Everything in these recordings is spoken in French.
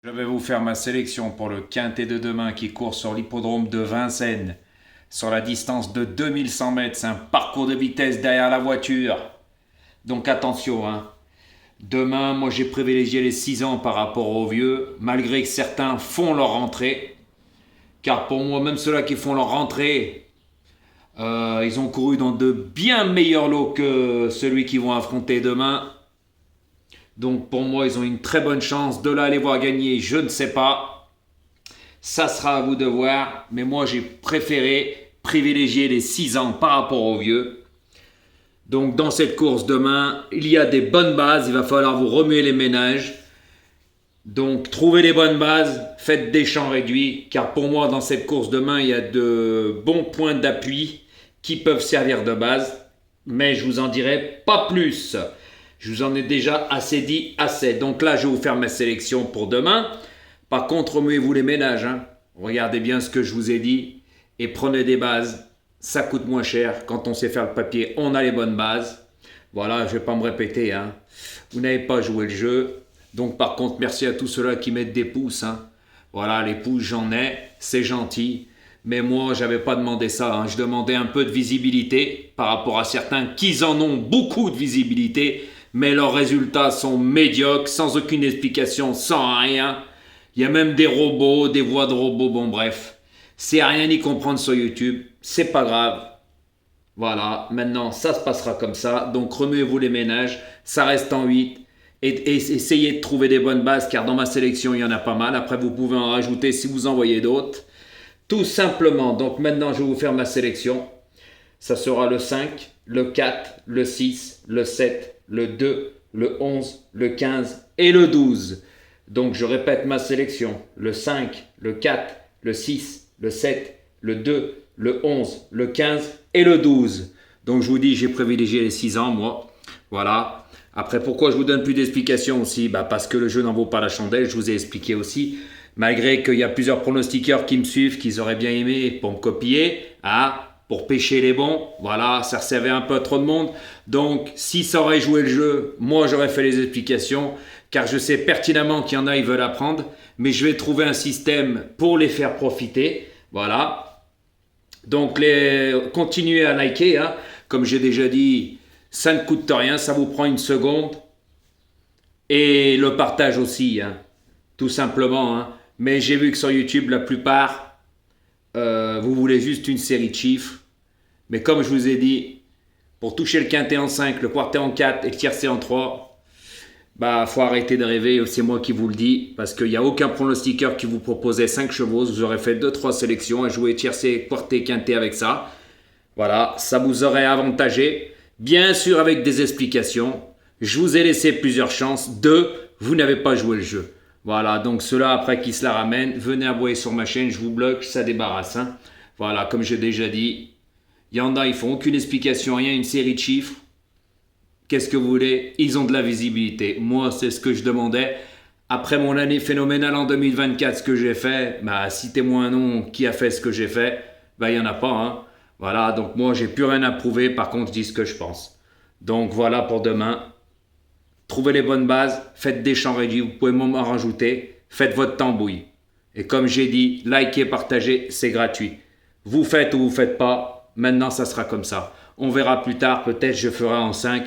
Je vais vous faire ma sélection pour le quintet de demain qui court sur l'hippodrome de Vincennes. Sur la distance de 2100 mètres, c'est un parcours de vitesse derrière la voiture. Donc attention, hein. Demain, moi j'ai privilégié les 6 ans par rapport aux vieux, malgré que certains font leur rentrée. Car pour moi, même ceux-là qui font leur rentrée, ils ont couru dans de bien meilleurs lots que celui qu'ils vont affronter demain. Donc pour moi, ils ont une très bonne chance. De là à les voir gagner, je ne sais pas. Ça sera à vous de voir. Mais moi, j'ai préféré privilégier les 6 ans par rapport aux vieux. Donc dans cette course demain, il y a des bonnes bases. Il va falloir vous remuer les ménages. Donc trouvez les bonnes bases, faites des champs réduits. Car pour moi, dans cette course demain, il y a de bons points d'appui qui peuvent servir de base. Mais je vous en dirai pas plus. Je vous en ai déjà assez dit, assez. Donc là, je vais vous faire ma sélection pour demain. Par contre, remuez-vous les ménages. Hein. Regardez bien ce que je vous ai dit. Et prenez des bases. Ça coûte moins cher. Quand on sait faire le papier, on a les bonnes bases. Voilà, je ne vais pas me répéter. Hein. Vous n'avez pas joué le jeu. Donc par contre, merci à tous ceux-là qui mettent des pouces. Hein. Voilà, les pouces, j'en ai. C'est gentil. Mais moi, je n'avais pas demandé ça. Hein. Je demandais un peu de visibilité par rapport à certains qui en ont beaucoup de visibilité. Mais leurs résultats sont médiocres, sans aucune explication, sans rien. Il y a même des robots, des voix de robots, bon bref. C'est à rien y comprendre sur YouTube, c'est pas grave. Voilà, maintenant ça se passera comme ça. Donc remuez-vous les ménages, ça reste en 8. Et essayez de trouver des bonnes bases, car dans ma sélection il y en a pas mal. Après vous pouvez en rajouter si vous en voyez d'autres. Tout simplement, donc maintenant je vais vous faire ma sélection. Ça sera le 5, le 4, le 6, le 7, le 2, le 11, le 15 et le 12. Donc je répète ma sélection. Le 5, le 4, le 6, le 7, le 2, le 11, le 15 et le 12. Donc je vous dis, j'ai privilégié les 6 ans, moi. Voilà. Après, pourquoi je vous donne plus d'explications aussi? Parce que le jeu n'en vaut pas la chandelle, je vous ai expliqué aussi. Malgré qu'il y a plusieurs pronostiqueurs qui me suivent, qu'ils auraient bien aimé pour me copier. Pour pêcher les bons, voilà, ça servait un peu à trop de monde. Donc, si ça aurait joué le jeu, moi j'aurais fait les explications, car je sais pertinemment qu'il y en a, ils veulent apprendre, mais je vais trouver un système pour les faire profiter, voilà. Donc, continuez à liker, hein. Comme j'ai déjà dit, ça ne coûte rien, ça vous prend une seconde. Et le partage aussi, hein, tout simplement. Hein. Mais j'ai vu que sur YouTube, la plupart, vous voulez juste une série de chiffres. Mais comme je vous ai dit, pour toucher le quintet en 5, le quartet en 4 et le tiercé en 3, faut arrêter de rêver, c'est moi qui vous le dis, parce qu'il n'y a aucun pronostiqueur qui vous proposait 5 chevaux, vous aurez fait 2-3 sélections à jouer tiercé, quartet, quintet avec ça. Voilà, ça vous aurait avantagé, bien sûr avec des explications. Je vous ai laissé plusieurs chances. 2, vous n'avez pas joué le jeu. Voilà, donc ceux-là, après qui se la ramènent, venez aboyer sur ma chaîne, je vous bloque, ça débarrasse. Hein. Voilà, comme j'ai déjà dit, il y en a, ils font aucune explication, rien, une série de chiffres. Qu'est-ce que vous voulez? Ils ont de la visibilité. Moi, c'est ce que je demandais. Après mon année phénoménale en 2024, ce que j'ai fait, citez-moi un nom qui a fait ce que j'ai fait. Il n'y en a pas. Hein. Voilà, donc moi, j'ai plus rien à prouver. Par contre, je dis ce que je pense. Donc voilà pour demain. Trouvez les bonnes bases, faites des champs réduits, vous pouvez m'en rajouter. Faites votre tambouille. Et comme j'ai dit, likez, partagez, c'est gratuit. Vous faites ou vous faites pas. Maintenant, ça sera comme ça. On verra plus tard, peut-être je ferai en 5.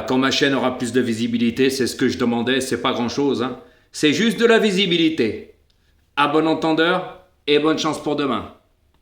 Quand ma chaîne aura plus de visibilité, c'est ce que je demandais, c'est pas grand-chose. Hein. C'est juste de la visibilité. À bon entendeur et bonne chance pour demain.